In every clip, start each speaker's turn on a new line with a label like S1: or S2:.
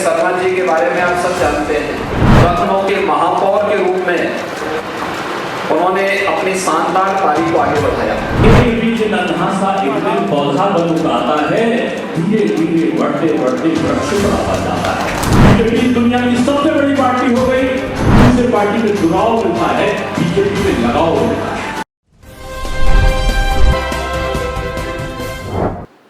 S1: शर्मा जी के बारे में आप सब जानते हैं। लखनऊ के महापौर के रूप में उन्होंने अपनी शानदार पारी को आगे बढ़ाया।
S2: एक बीज नन्हा सा एक दिन पौधा बन उगाता है, धीरे धीरे बढ़ते बढ़ते वृक्ष बना जाता है। बीजेपी दुनिया की सबसे बड़ी पार्टी हो गई। दूसरे पार्टी में जुड़ाव मिलता है, बीजेपी में लगाव मिलता है।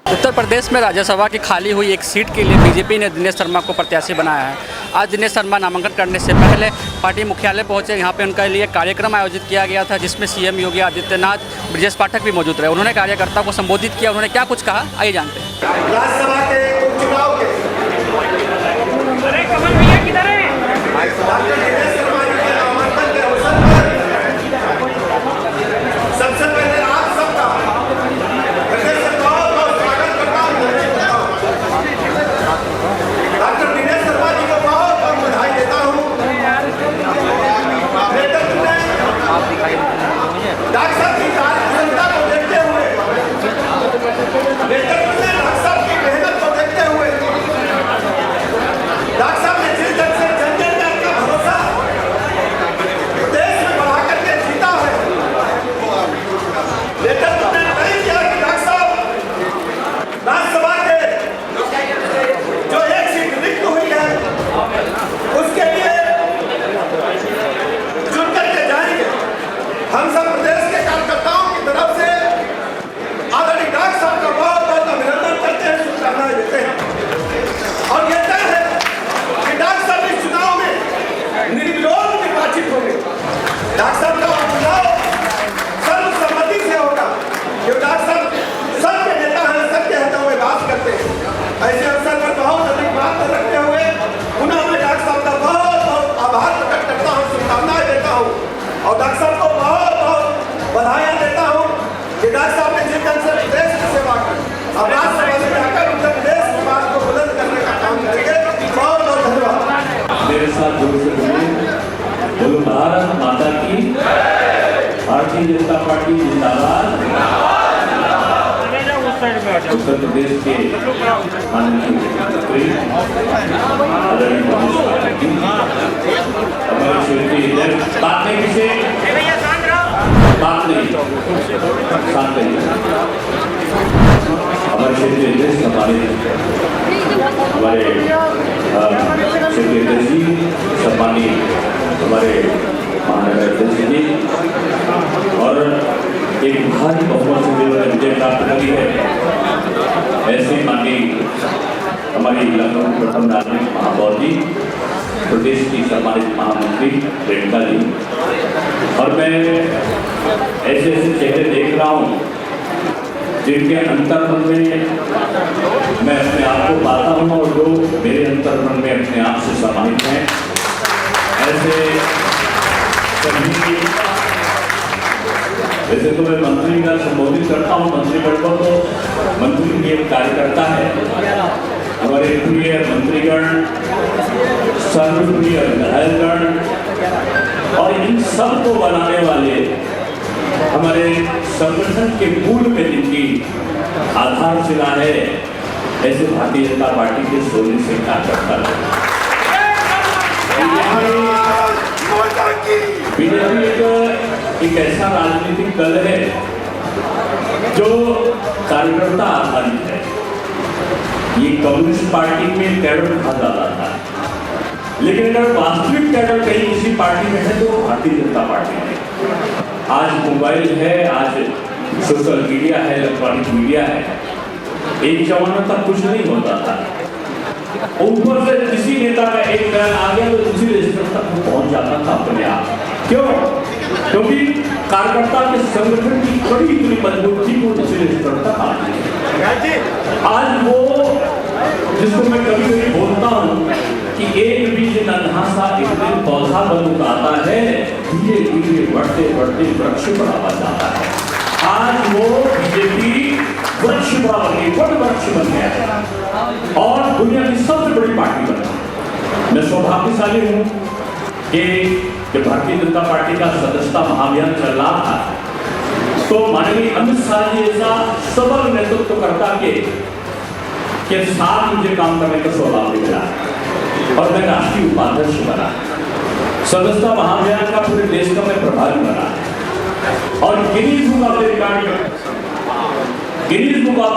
S3: उत्तर प्रदेश में राज्यसभा की खाली हुई एक सीट के लिए बीजेपी ने दिनेश शर्मा को प्रत्याशी बनाया है। आज दिनेश शर्मा नामांकन करने से पहले पार्टी मुख्यालय पहुंचे। यहां पे उनके लिए कार्यक्रम आयोजित किया गया था, जिसमें सीएम योगी आदित्यनाथ, ब्रजेश पाठक भी मौजूद रहे। उन्होंने कार्यकर्ताओं को संबोधित किया। उन्होंने क्या कुछ कहा, आइए जानते हैं।
S4: राज्यसभा के उपचुनाव के सबसे पहले आप सबका डॉक्टर दिनेश शर्मा जी को बहुत बहुत बधाई देता हूँ। डॉक्टर साहब की कार्यक्षमता को देखते हुए, डॉक्टर साहब की मेहनत को देखते हुए, डॉक्टर साहब ने जिस ढंग से जनजन में अपना भरोसा देश में बढ़ा करके जीता है, लेकिन तुमने नहीं किया कि डॉक्टर साहब राज्यसभा के जो एक सीट रिक्त हुई है उसके लिए जुट करके जाएंगे। हम सब प्रदेश के कार्यकर्ताओं की तरफ से आदरणीय डॉक्टर साहब का बहुत बहुत अभिनंदन करते हैं, शुभकामनाएं देते हैं। और ये तय है कि डॉक्टर साहब इस चुनाव में निर्विरोध निर्वाचित होंगे। डॉक्टर साहब का चुनाव सर्वसम्मति से होगा, क्योंकि डॉक्टर साहब सबके नेता हैं, सबके हितों में बात करते हैं। ऐसे अवसर पर बहुत अधिक बात रखते हुए उन्होंने डॉक्टर साहब का बहुत बहुत आभार प्रकट करता हूँ, शुभकामनाएं देता हूँ और डॉक्टर साहब को बहुत बहुत बधाई देता हूँ कि डॉक्टर साहब ने जिस ढंग से देश की सेवा की, अब राज्यसभा में जाकर उत्तर प्रदेश की बात को बुलंद करने का काम करेंगे। बहुत बहुत धन्यवाद।
S2: मेरे साथ जुड़ से बोलो भारत माता की, भारतीय जनता पार्टी जिंदाबाद। उत्तर प्रदेश के माननीय मुख्यमंत्री आदरणीय ब्रजेश पाठक जी, हमारे क्षेत्रीय अध्यक्ष, बात नहीं किसे बात नहीं शांत रहिए। हमारे क्षेत्रीय अध्यक्ष हमारे क्षेत्रीय अध्यक्ष जी, सम्मानीय हमारे महानगर अध्यक्ष जी, और एक भारी बहुमत से विजय प्राप्त करी है ऐसे माननीय हमारी लखनऊ प्रथम नागरिक महापौर जी, प्रदेश की सम्मानित महामंत्री रेणुका जी। और मैं ऐसे ऐसे चेहरे देख रहा हूँ जिनके अंतर्मन में मैं अपने आप को पाता हूँ और जो मेरे अंतर्मन में अपने आप से सम्मानित हैं। ऐसे सभी, वैसे तो मैं मंत्री का संबोधित करता हूँ, मंत्रीगण को, तो मंत्री भी एक कार्यकर्ता है। हमारे प्रिय मंत्रीगण, सर्वप्रिय विधायकगण और इन सब को बनाने वाले हमारे संगठन के मूल में जिनकी आधारशिला है, ऐसे भारतीय जनता पार्टी के 16 से कार्यकर्ता। बीजेपी एक ऐसा राजनीतिक दल है जो कार्यकर्ता आधारित है। ये कम्युनिस्ट पार्टी में कैडर कहा जाता था, लेकिन अगर वास्तविक कैडर कहीं किसी पार्टी में है तो भारतीय जनता पार्टी में। आज मोबाइल है, आज सोशल मीडिया है, इलेक्ट्रॉनिक मीडिया है। एक जमाना तक कुछ नहीं होता था, ऊपर से किसी नेता का एक बयान आ गया तो दूसरे स्तर तक वो पहुंच जाता था अपने आप। क्यों? क्योंकि कार्यकर्ता के संगठन की कड़ी इतनी मजबूत थी वो दूसरे स्तर तक आ गई। आज वो जिसको मैं कभी कभी बोलता हूँ कि एक बीज नन्हा सा एक दिन पौधा बन उगाता है, धीरे धीरे बढ़ते बढ़ते वृक्ष बना जाता है। आज वो बीजेपी वृक्ष बन गया है और दुनिया की सबसे बड़ी पार्टी बन गई। मैं सौभाग्यशाली हूँ कि जब भारतीय जनता पार्टी का सदस्यता महाअभियान चल रहा था तो माननीय अमित शाह जी ऐसा सबल नेतृत्व करता के साथ मुझे काम करने का सौभाग्य मिला। और मैं राष्ट्रीय उपाध्यक्ष बना। सदस्यता महाअभियान का पूरे देश का मैं प्रभारी बना और Guinness book of the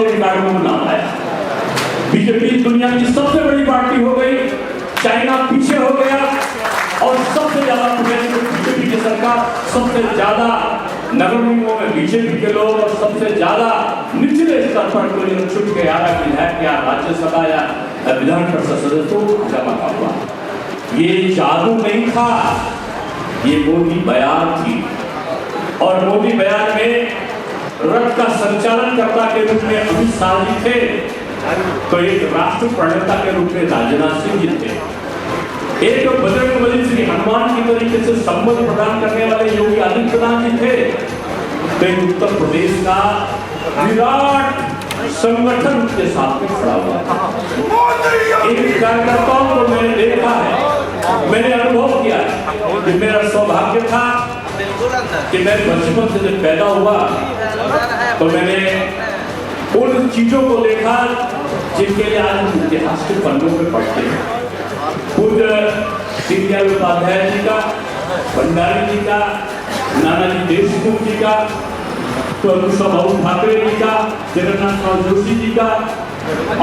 S2: record में नाम आया। बीजेपी दुनिया की सबसे बड़ी पार्टी हो गई, चाइना पीछे हो गया और सबसे ज्यादा प्रदेश में बीजेपी की सरकार, सबसे ज्यादा नगर निगमों में बीजेपी के लोग और सबसे ज्यादा निचले स्तर पर कोई चुन के आ रहा विधायक या राज्यसभा या विधान परिषद सदस्यों जमा का हुआ। ये जादू नहीं था, ये मोदी बयान थी और मोदी बयान में रथ का संचालन कर्ता के रूप में अमित शाह जी थे, तो एक राष्ट्र प्रणेता के रूप में राजनाथ सिंह जी थे, एक बजरंगबली श्री हनुमान की तरीके से संबंध प्रदान करने वाले योगी आदित्यनाथ जी थे, तो एक उत्तर प्रदेश का विराट संगठन के साथ में खड़ा हुआ था। इन कार्यकर्ताओं को मैंने देखा है, मैंने अनुभव किया कि मेरा सौभाग्य था कि मैं बचपन से जब पैदा हुआ तो मैंने उन चीजों को देखा जिनके लिए आज हम इतिहास के पन्नों में पढ़ते हैं। पूज्य दीनदयाल उपाध्याय जी का, भंडारी जी का, नानाजी देशमुख जी का, कुशवाहा ठाकरे जी का, जगन्नाथ जोशी जी का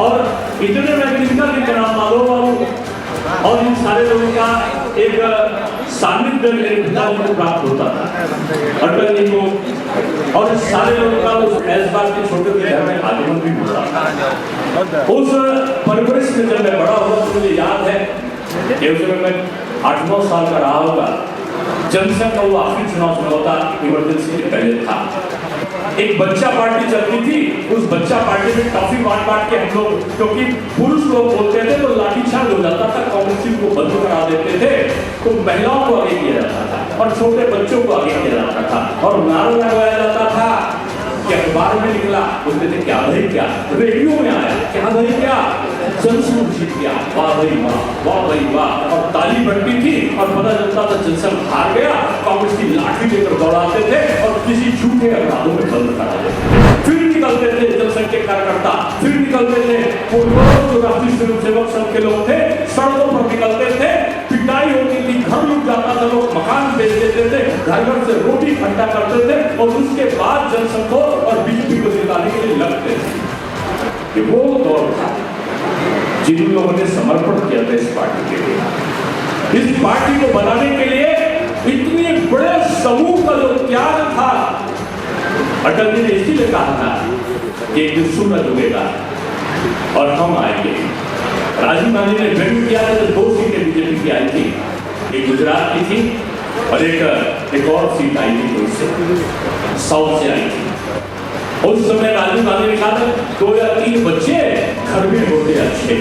S2: और इतने में जिनका भी नाम माधव बाबू और इन सारे लोगों का एक सानिध्य मेरे पिता को प्राप्त होता था। अटल जी को और सारे लोगों का उस ऐसबाग के छोटे के घर में आगमन भी होता था। उस परिवेश में जब मैं बड़ा हुआ तो मुझे याद है कि उस समय मैं 8-9 साल का रहा होगा। जनसंघ का वो आखिरी चुनाव होता इमरजेंसी के पहले था। एक बच्चा पार्टी चलती थी, उस बच्चा पार्टी में टॉफी बांट के हम लोग, क्योंकि पुरुष लोग बोलते थे तो लाठीचार्ज हो जाता था, काउंसिल को बंद करा देते थे, तो महिलाओं को आगे किया जाता था और छोटे बच्चों को आगे किया जाता था और नारा लगाया जाता था कि अखबार में निकला, बोलते थे क्या भाई क्या, रेडियो में आया क्या भाई क्या, जनसंघ जीत गया, वाह भाई वाह, वाह भाई वाह, और ताली बढ़ती थी और पता चलता था जनसंघ हार गया। कांग्रेस की लाठी लेकर दौड़ाते थे और किसी झूठे अपराधों में बंद करा देते थे। फिर निकलते थे जनसंघ के कार्यकर्ता, फिर निकलते थे वो लोग जो राष्ट्रीय स्वयंसेवक संघ के लोग थे, सड़कों पर निकलते थे, पिटाई होती थी, घर लुट जाता था, लोग मकान बेच देते थे, घर से रोटी ठंडा करते थे और उसके बाद जनसंघ को और बीजेपी को जिताने के लिए लगते थे। ये वो दौर था जिन लोगों ने समर्पण किया था इस पार्टी के लिए। इस पार्टी को बनाने के लिए इतने बड़े समूह का जो त्याग था, अटल जी ने इसीलिए कहा था कि एक दिन सूरज उगेगा और हम आएंगे। राजीव गांधी ने व्यक्त किया था जब 2 सीटें बीजेपी की आई थी, एक गुजरात की थी और एक और सीट आई थी उससे साउथ से आई थी। उस समय राजीव गांधी ने कहा था 2 या 3 बच्चे घर में होते अच्छे,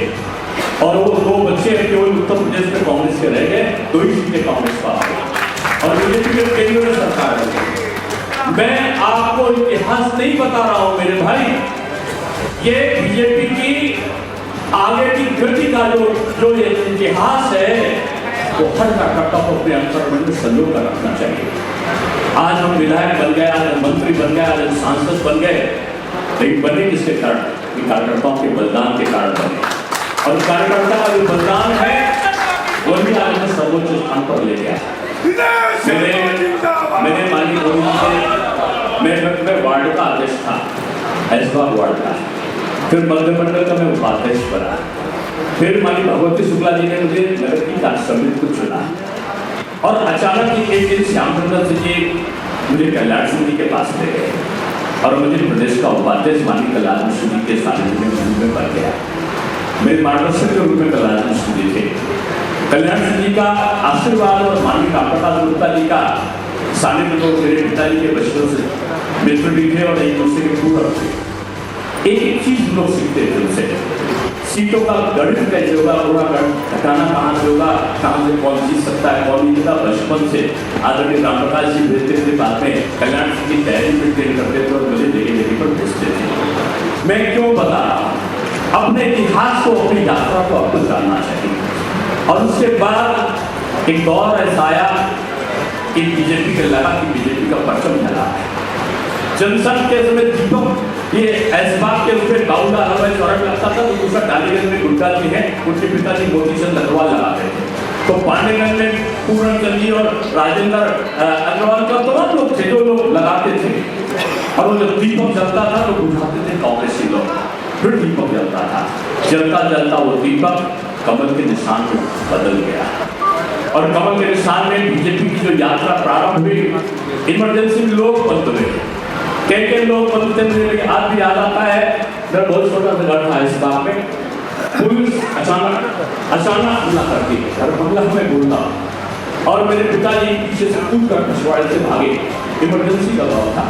S2: और वो 2 बच्चे केवल उत्तर प्रदेश में कांग्रेस के रह गए, 2 ही सीटें कांग्रेस पास और बीजेपी के केंद्र में सरकार है। मैं आपको इतिहास नहीं बता रहा हूं मेरे भाई, ये बीजेपी की आगे की गति का जो ये इतिहास है वो हर कार्यकर्ता को अपने अंतर्मन में संजो कर रखना चाहिए। आज हम विधायक बन गए, आज हम मंत्री बन गए, आज हम सांसद बन गए, लेकिन बने किसके कारण? कार्यकर्ताओं के बलिदान के कारण बने, और कार्यकर्ता का जो बलिदान है वही आज हमें सर्वोच्च स्थान पर ले गया। मैंने माननीय मोदी मैं वार्ड का अध्यक्ष था, ऐसबाग वार्ड का, फिर मंत्रिमंडल का मैं उपाध्यक्ष बना, फिर माननीय भगवती शुक्ला जी ने मुझे नगर की कार्य समिति को चुना और अचानक ही एक दिन श्याम सुंदर जी मुझे कल्याण सिंह जी के पास ले गए और मुझे प्रदेश का उपाध्यक्ष माननीय कल्याण मिश्र जी के सानिध्य में बन गया। मेरे मार्गदर्शक के रूप में कल्याण मिश्र जी थे। कल्याण सिंह जी का आशीर्वाद और माननीय कामप्रकाश गुप्ता जी का सानिध्य तो मेरे पिताजी के बचपन से मित्र भी थे और एक दूसरे के पूरक थे। एक चीज लोग सीखते थे उनसे, सीटों का गणित कैसे होगा, पूरा ठिकाना कहाँ से होगा, कहाँ से कौन जीत सकता है कौन नहीं जीता। बचपन से आदरणीय रामप्रकाश जी भेजते थे बात में, कल्याण सिंह की तैयारी में ट्रेन करते थे और मुझे जगह जगह पर भेजते थे। मैं क्यों बता रहा हूँ, अपने इतिहास को, अपनी यात्रा को आपको जानना चाहिए। और उसके बाद एक दौर ऐसा आया कि बीजेपी के लगा कि बीजेपी का परचम फैला है जनसंघ के समय दीपक ये ऐसबाग के उसमें बाउला हलवाई चौरट लगता था, तो दूसरा डालीगंज में गुंडा जी है, उनके पिताजी मोती चंद अग्रवाल लगाते थे। तो पांडेगंज में पूरन चंद जी और राजेंद्र अग्रवाल का तमाम लोग थे जो लोग लगाते थे। और वो जब दीपक जलता था तो बुझाते थे कांग्रेसी लोग, फिर दीपक जलता था। जलता जलता वो दीपक कमल के निशान में बदल गया, और कमल के निशान में बीजेपी की जो यात्रा प्रारंभ हुई, इमरजेंसी में लोग बंद हुए, कई लोग बंद थे। आज भी याद आता है, मेरा बहुत छोटा सा घर था इस बात में, पुलिस अचानक हमला करती है, और हमला में बोलता, और मेरे पिताजी पीछे से कूद कर पिछवाड़े से भागे। इमरजेंसी का दौर था,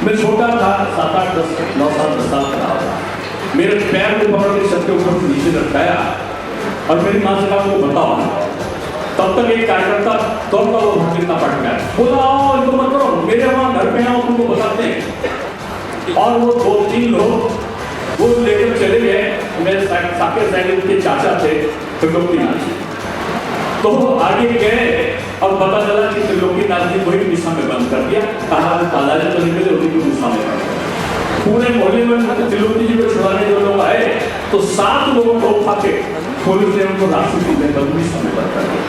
S2: मैं छोटा था, 7, 8, 10, 9 साल 10 साल का था। मेरे पैर में पकड़ के छत के ऊपर से नीचे लटकाया, और मेरी माँ से कहा वो बताओ। तब तक एक कार्यकर्ता दौड़ता वो भटकता पड़ गया, बोला आओ इनको मत करो, मेरे वहाँ घर पे आओ, तुमको बताते हैं। और वो 2-3 लोग वो लेकर चले गए। मेरे साकेत सैनी के चाचा थे त्रिलोकीनाथ जी, तो वो आगे गए और पता चला कि त्रिलोकीनाथ जी वही दिशा में बंद कर दिया। कहा दादाजी तो निकले, उन्हीं को दिशा में बंद। पूरे मोहल्ले में त्रिलोकी जी को छुड़ाने जो लोग आए, तो 7 लोगों को उठा के पुलिस ने उनको राष्ट्रपति में बंदी समय पर कर दिया।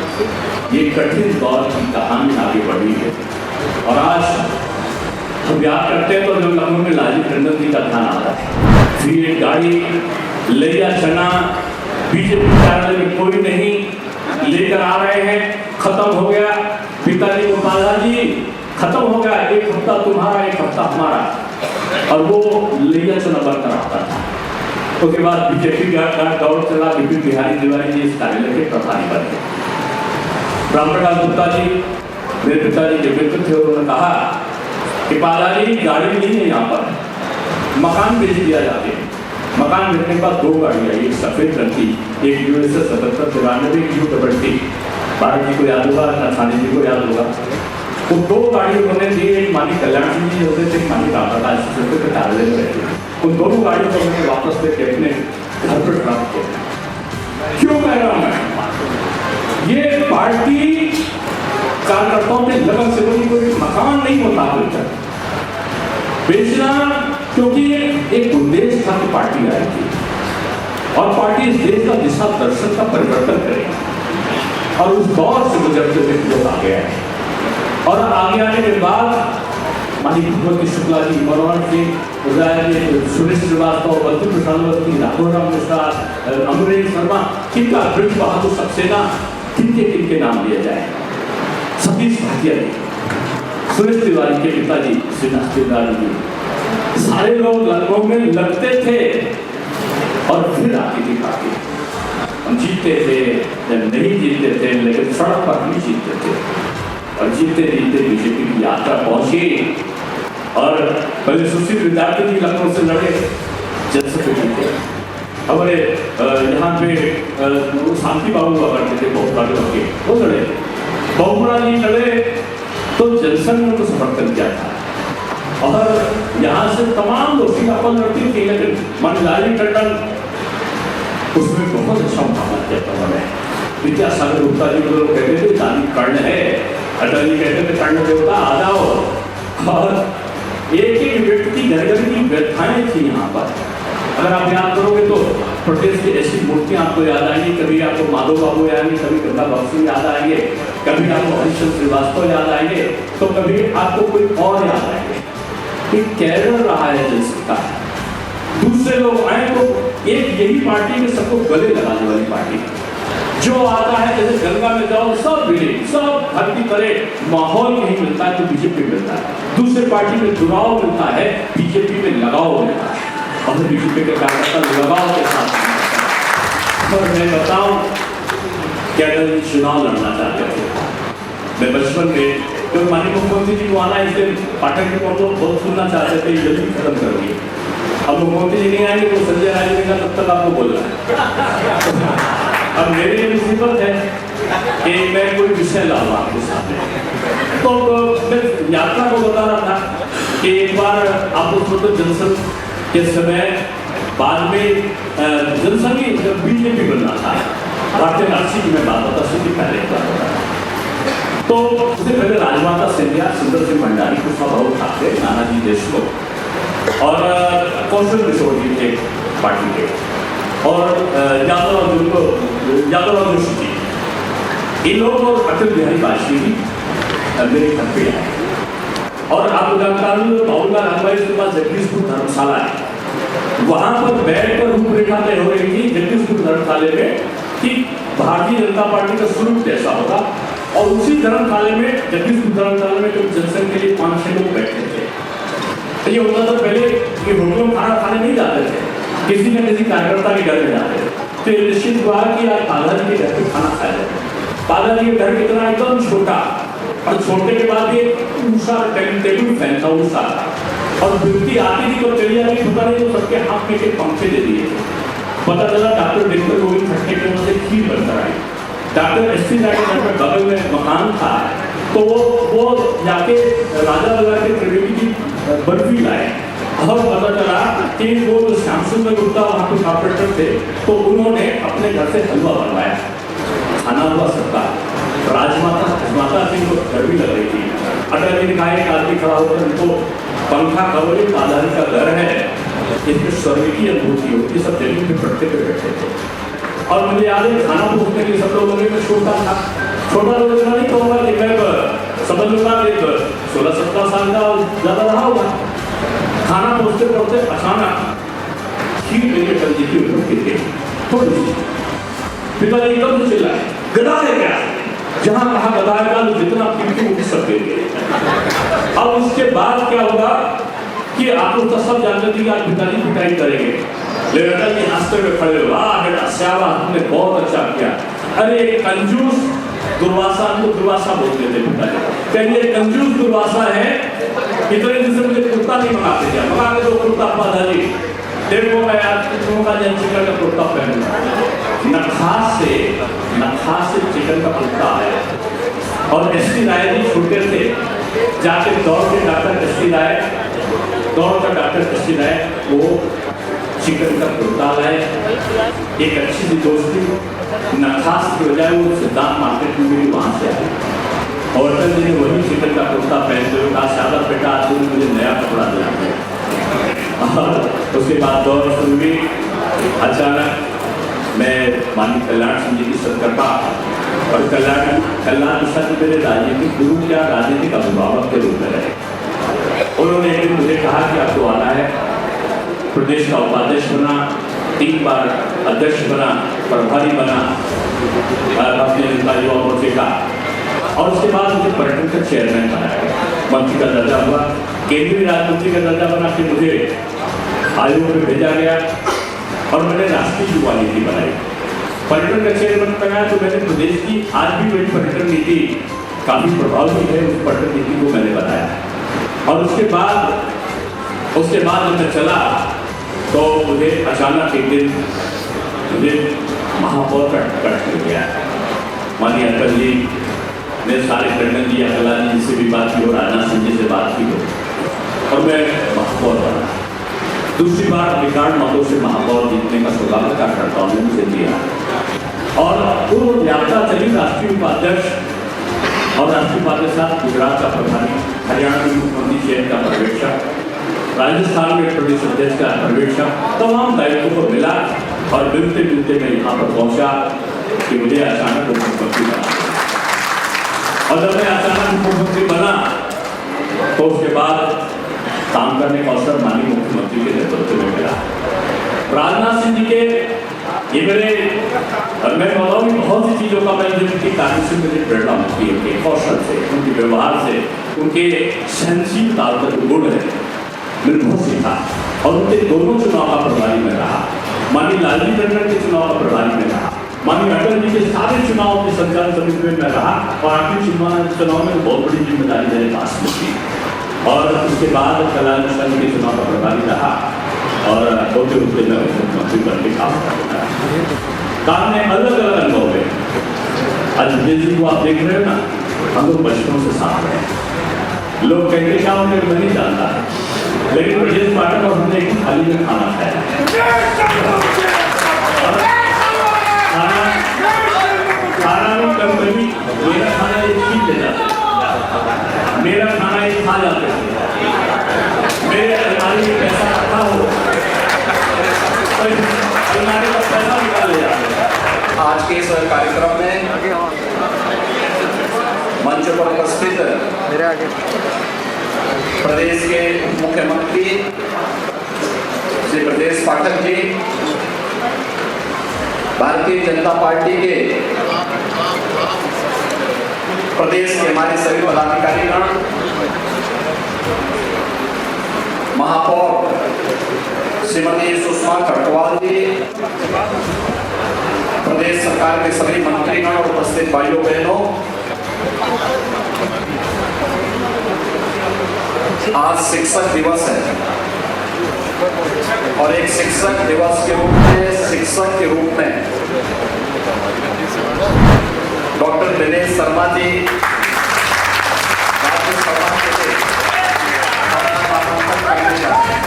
S2: ये कठिन दौर की कहानी आगे बढ़ी है, और आज हम याद करते हैं तो जो लखनऊ में लालजी टंडन जी का ध्यान आता है। फिर एक गाड़ी लिया चना बीजेपी कार्यालय में कोई नहीं लेकर आ रहे हैं, खत्म हो गया। पिताजी को दादाजी खत्म हो गया, 1 हफ्ता तुम्हारा 1 हफ्ता हमारा, और वो लिया चना बरकर आता था। उसके बाद बीजेपी का दौर चला, विपिन बिहारी तिवारी जी इस कार्यालय के प्रभारी बने। रामप्रकाश गुप्ता जी मेरे पिताजी के मित्र थे, उन्होंने कहा कि पालाजी गाड़ी नहीं है यहाँ पर, मकान बेच दिया जाते हैं। मकान बेचने के बाद 2 गाड़ियाँ, एक सफेद रंग की, एक यूएसएस 7793, एक U-30। भारत जी को याद होगा, थाने जी को याद होगा। वो 2 गाड़ी उन्होंने दी, एक मानी कल्याण सिंह जी होते थे, मानी रामप्रकाश जी के कार्यालय में रहते थे। उन दोनों गाड़ियों को उन्होंने वापस लेके अपने घर पर प्राप्त किया। क्यों कह रहा हूँ मैं, ये पार्टी कार्यकर्ताओं के लगन से बनी कोई मकान नहीं होता बेचना, क्योंकि एक उद्देश्य था कि पार्टी आएगी और पार्टी इस देश का दिशा दर्शन का परिवर्तन करेगी। और उस दौर से गुजरते हुए लोग आगे आए, और आगे आने के बाद माननीय भगवती शुक्ला जी, मनोहर सिंह उदय जी, सुरेश श्रीवास्तव, बल्कि प्रसाद, राघोराम मिश्रा, अमरेश शर्मा, किनका ब्रिज बहादुर सक्सेना, किनके नाम लिए जाए, सतीश भाटिया जी, सुरेश तिवारी के पिताजी श्रीनाथ तिवारी जी, सारे लोग लखनऊ में लगते थे और फिर आती थी पार्टी। हम जीतते थे, नहीं जीतते थे, लेकिन सड़क पर हम जीतते थे, और जीतते जीतते बीजेपी की यात्रा पहुंची। और पहले सुशील विद्यार्थी जी लखनऊ से लड़े, जनसभा जीते। हमारे यहाँ पे शांति बाबू हुआ करते थे, बहुत बड़े होके वो लड़े, बहुगुणा जी लड़े, तो जनसंघ ने उनको समर्थन किया था। और यहाँ से तमाम लोग अपन लड़ती थी, लेकिन लालजी टंडन उसमें बहुत अच्छा मुकाबला किया था उन्होंने। विद्यासागर गुप्ता जी को लोग कहते थे दानी कर्ण है, अटल जी कहते थे कर्ण देवता आ जाओ। और एक एक व्यक्ति घर घर की व्यथाएं थी यहाँ पर। अगर आप याद करोगे तो प्रदेश की ऐसी मूर्तियां आपको याद आएंगी, कभी आपको माधव बाबू याद आएंगे, कभी गंगा बख्शी याद आएंगे, कभी आपको हरिश्चंद्र श्रीवास्तव याद आएंगे, तो कभी आपको कोई और याद आएंगे। कि केरल रहा है जनसत्ता, दूसरे लोग आए तो एक यही पार्टी में सबको गले लगाने वाली पार्टी जो आता है। जैसे गंगा में जाओ सब मिले, सब भर्ती करे, माहौल नहीं मिलता है तो बीजेपी मिलता है। दूसरे पार्टी में जुड़ाव मिलता है, बीजेपी में लगाव मिलता है, और बीजेपी के कार्यकर्ता लगाव के साथ। और मैं बताऊं, केरल चुनाव लड़ना चाहते थे। मैं बचपन में तो माननीय मुख्यमंत्री जी को आना, इसलिए पाठक जी को बहुत सुनना चाहते थे, जल्दी खत्म कर दिए। अब मुख्यमंत्री जी नहीं आएंगे तो संजय राय जी का तब तक आपको बोलना है। अब मेरे लिए मुसीबत है कि मैं कोई विषय लाऊं आपके सामने। तो मैं यात्रा को बता रहा था कि एक बार आप उसमें तो जनसंघ के समय बाद में जनसंघ बीजेपी बनना था, भारतीय राष्ट्रीय की मैं बात बता सकती पहले एक बार बता। तो उससे पहले राजमाता सिंधिया, सुंदर सिंह भंडारी, कृष्णा ठाकरे, नानाजी देशमुख और कौशल किशोर जी थे पार्टी के, और यादवराव जोशी जी, इन लोगों और अटल बिहारी वाजपेयी मेरे घर पे आए। और आप जानते हैं बाबूलाल रामबाई के पास जगदीशपुर धर्मशाला है, वहां पर बैठ कर रूपरेखा तय हो रही थी जगदीशपुर धर्मशाले में कि भारतीय जनता पार्टी का स्वरूप कैसा होगा। और उसी धर्मशाले में, जगदीशपुर धर्मशाले में जब जनसंघ के लिए 500 लोग बैठे थे, तो ये होता था पहले कि होटलों में खाना खाने नहीं जाते थे, किसी न किसी कार्यकर्ता के घर में जाते थे। तो ये निश्चित हुआ कि आज पादाजी के घर पे खाना खाया जाए। पादाजी के घर कितना एकदम छोटा, और छोटे के बाद ये ऊषा टेबल फैन था, ऊषा, और बिल्कुल आती थी तो चली जाती, पता नहीं तो सबके हाथ में के पंखे दे दिए। पता चला डॉक्टर दिनकर गोविंद खट्टे के मुझे खीर बनकर आई। Doctor SC. राय के घर में बगल में मकान था, तो वो जाके राजा लगा के त्रिवेदी की बर्फी लाए। और पता चला कि वो जो श्याम सुंदर गुप्ता वहाँ पे कॉर्पोरेटर थे, तो उन्होंने अपने घर से हलवा बनवाया। खाना हुआ सबका, राजमाता सिंह को गर्मी लग रही थी। अटल जी ने कहा एक आदमी खड़ा होकर उनको पंखा कवर, पादारी का घर है, इसमें स्वर्ग की अनुभूति होती, सब जमीन पे पट्टे पे बैठे थे। और मुझे याद है खाना पूछने के लिए सब लोगों में छोटा था, छोटा लोग इतना नहीं कहूँगा, लेकिन समझ लो 16-17 साल का ज्यादा रहा होगा। खाना पहुँचते पहुँचते अचानक खीर मेरे अटल जी की ऊपर गिर गई थोड़ी सी। पिताजी एकदम से चिल्लाए, गधा है क्या? जहां कहा गधा का जितना पीछे उठ सके। अब उसके बाद क्या होगा कि आप लोग तो सब जानते थे कि आज पिताजी पिटाई करेंगे, लेकिन अटल जी हंसते हुए खड़े हो, वाह बेटा श्यामा, तुमने बहुत अच्छा किया। अरे कंजूस दुर्वासा, हमको दुर्वासा बोलते थे पिताजी, कहिए कंजूस दुर्वासा है, इतने दिन से मुझे कुर्ता नहीं मंगाते थे, मंगा के दो कुर्ता पादाजी, देखो मैं आज तुम का चिकन का कुर्ता पहनूंगा। नखास से चिकन का कुर्ता आया। और एस.टी. राय जी छोटे थे, जाके दौड़ के डॉक्टर एस.टी. राय, वो चिकन का कुर्ता लाए। एक अच्छी सी दोस्ती नखास की बजाय वो सिद्धांत मार्केट में मेरी वहाँ से आई, और अटल जी ने वही चिकन का कुर्ता पहनते हुए कहा, शादा बेटा आज मुझे नया कपड़ा दिया। और उसके बाद दौड़ शुरू हुई। अचानक मैं माननीय कल्याण सिंह जी की सत्कर्ता और कल्याण प्रसाद जी मेरे राजनीतिक गुरु या राजनीतिक अभिभावक के रूप में रहे। उन्होंने एक दिन मुझे कहा कि आपको आना है, प्रदेश का उपाध्यक्ष बना, 3 बार अध्यक्ष बना, प्रभारी बना भारतीय जनता युवा मोर्चे का, और उसके बाद मुझे पर्यटन का चेयरमैन बनाया, मंत्री का दर्जा हुआ, केंद्रीय राज्य मंत्री का दर्जा बना के मुझे आयोग में भेजा गया, और मैंने राष्ट्रीय युवा नीति बनाई। पर्यटन का चेयरमैन बनाया तो मैंने प्रदेश की आज भी मेरी पर्यटन नीति काफी प्रभावी है, उस पर्यटन नीति को मैंने बनाया। और उसके बाद जब मैं चला तो मुझे अचानक एक दिन मुझे महापौर का टिकट मिल गया। माननीय अटल जी ने, सारे टंडन जी, अकला जी से भी बात की हो, राजनाथ सिंह जी से बात की हो, और मैं महापौर बना। दूसरी बार रिकॉर्ड मतों से महापौर जीतने का सौभाग्य कार्यकर्ताओं ने मुझे दिया, और वो यात्रा चली राष्ट्रीय उपाध्यक्ष, और राष्ट्रीय उपाध्यक्ष साथ गुजरात का प्रभारी, हरियाणा के मुख्यमंत्री चयन का पर्यवेक्षक, राजस्थान में प्रदेश अध्यक्ष का पर्यवेक्षक, तमाम दायित्वों को मिला। और मिलते मिलते मैं यहाँ पर पहुँचा कि मुझे अचानक मुख्यमंत्री बना। और जब मैं अचानक मुख्यमंत्री बना तो उसके बाद काम करने का अवसर माननीय मुख्यमंत्री के नेतृत्व में मिला। राजनाथ सिंह जी के ये मेरे, और मैं बताऊँ बहुत सी चीज़ों का मैंने उनकी कार्य से मुझे प्रेरणा मिलती है, उनके कौशल से, उनके व्यवहार से, उनके सहनशीलता का गुण है, मैंने बहुत सीखा। और उनके दोनों चुनाव का प्रभारी में रहा, माननीय लालजी टंडन के चुनाव का प्रभारी में रहा, माननीय अटल जी के सारे चुनाव की संचालन समिति में मैं रहा, और आखिरी चुनाव में बहुत बड़ी जिम्मेदारी मेरे पास में थी। और उसके बाद कल्याण सिंह के चुनाव का प्रभारी रहा, और होते होते मैं मुख्यमंत्री बन के काम करता काम में अलग अलग अनुभव है। आज विजय जी को आप देख रहे हो ना, हम लोग बचपनों से साथ हैं। लोग कहते क्या होंगे मैं नहीं जानता, लेकिन ब्रजेश पाठक और हमने एक थाली में खाना खाया, खाना में कभी मेरा खाना एक चीज ले जाता जानते थे। मेरे अलमारी में पैसा रखा हो तो अलमारी का पैसा निकाल ले जाते।
S1: आज के इस कार्यक्रम में मंच पर उपस्थित प्रदेश के मुख्यमंत्री श्री ब्रजेश पाठक जी, भारतीय जनता पार्टी के प्रदेश के हमारे सभी पदाधिकारीगण, महापौर श्रीमती सुषमा खटवाल जी, प्रदेश सरकार के सभी मंत्रीगण और उपस्थित भाइयों बहनों, आज शिक्षक दिवस है और एक शिक्षक दिवस के रूप में, शिक्षक के रूप में डॉक्टर दिनेश शर्मा जी राज्यसभा के लिए अपना नामांकन करने जा रहे हैं।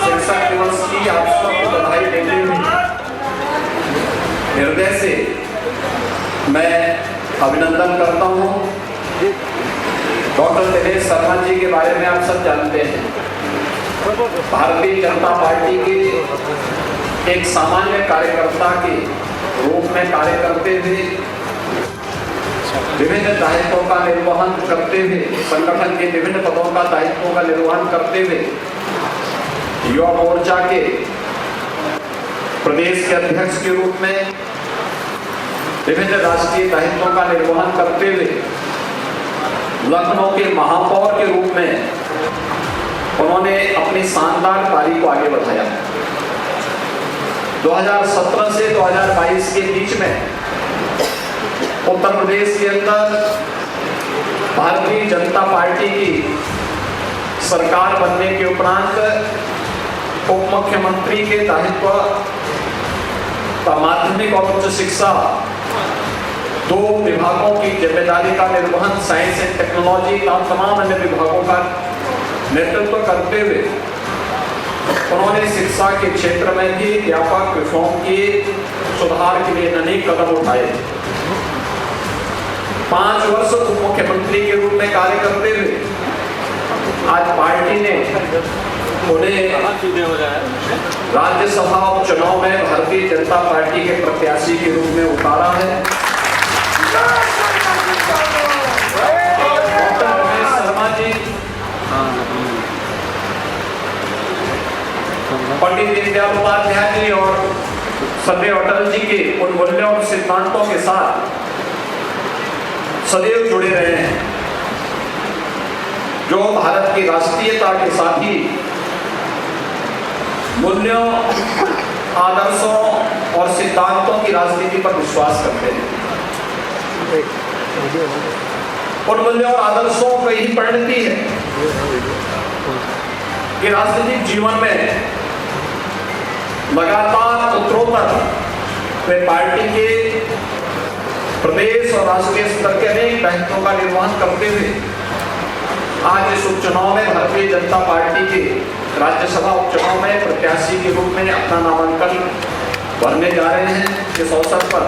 S1: शिक्षक दिवस की आप सबको बधाई देते हुए हृदय से मैं अभिनंदन करता हूं। डॉक्टर दिनेश शर्मा जी के बारे में आप सब जानते हैं। भारतीय जनता पार्टी के एक सामान्य कार्यकर्ता के रूप में कार्य करते हुए, विभिन्न दायित्वों का निर्वहन करते हुए, संगठन के विभिन्न पदों का दायित्वों का निर्वहन करते हुए, युवा मोर्चा के प्रदेश के अध्यक्ष के रूप में विभिन्न राष्ट्रीय दायित्वों का निर्वहन करते हुए, लखनऊ के महापौर के रूप में उन्होंने अपनी शानदार पारी को आगे बढ़ाया। 2017 से 2022 के बीच में उत्तर प्रदेश के अंदर भारतीय जनता पार्टी की सरकार बनने के उपरांत उप मुख्यमंत्री के दायित्व का माध्यमिक और उच्च शिक्षा, दो विभागों की जिम्मेदारी का निर्वहन, साइंस एंड टेक्नोलॉजी तमाम अन्य विभागों का नेतृत्व करते हुए उन्होंने शिक्षा के क्षेत्र में भी व्यापक रिफॉर्म किए, सुधार के लिए अनेक कदम उठाए। 5 वर्ष उप मुख्यमंत्री के रूप में कार्य करते हुए आज पार्टी ने उन्हें राज्यसभा उपचुनाव में भारतीय जनता पार्टी के प्रत्याशी के रूप में उतारा है। डॉक्टर दिनेश शर्मा जी पंडित दीनदयाल उपाध्याय जी और सरदार अटल जी के उन मूल्यों और सिद्धांतों के साथ सदैव जुड़े रहे हैं, जो भारत की राष्ट्रीयता के साथ ही मूल्यों, आदर्शों और सिद्धांतों की राजनीति पर विश्वास करते हैं। उन मूल्यों और आदर्शों को यही परिणति है कि राजनीतिक जीवन में लगातार उत्तरोत्तर वे पार्टी के प्रदेश और राष्ट्रीय स्तर के अनेक दायित्वों का निर्वहन करते हुए आज इस उपचुनाव में भारतीय जनता पार्टी के राज्यसभा उपचुनाव में प्रत्याशी के रूप में अपना नामांकन भरने जा रहे हैं। इस अवसर पर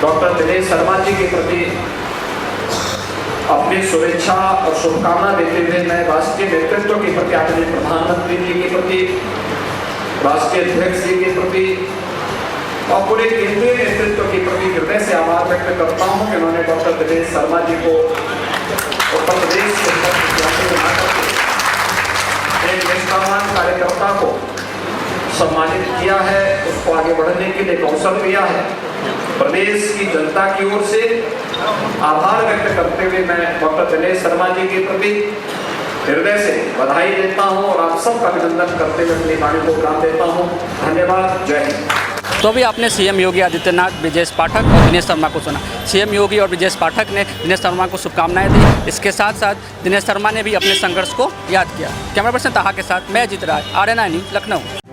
S1: डॉक्टर दिनेश शर्मा जी के प्रति अपनी शुभेच्छा और शुभकामना देते हुए मैं राष्ट्रीय नेतृत्व के प्रति, आदरणीय प्रधानमंत्री जी के प्रति, राष्ट्रीय अध्यक्ष जी के प्रति और पूरे केंद्रीय नेतृत्व के प्रति हृदय से आभार व्यक्त करता हूं कि उन्होंने डॉक्टर दिनेश शर्मा जी को उत्तर प्रदेश के एक निष्ठावान कार्यकर्ता को सम्मानित किया है, उसको आगे बढ़ने के लिए अवसर दिया है। प्रदेश की जनता की ओर से आभार व्यक्त करते हुए मैं डॉक्टर दिनेश शर्मा जी के प्रति हृदय से बधाई देता हूं और आप सबका अभिनंदन करते हुए अपनी वाणी को विराम देता हूं। धन्यवाद। जय हिंद।
S3: तो अभी आपने सीएम योगी आदित्यनाथ, ब्रजेश पाठक और दिनेश शर्मा को सुना। सीएम योगी और ब्रजेश पाठक ने दिनेश शर्मा को शुभकामनाएं दी। इसके साथ साथ दिनेश शर्मा ने भी अपने संघर्ष को याद किया। कैमरा पर्सन ताहा के साथ मैं अजीत राज, RNI न्यूज़, लखनऊ।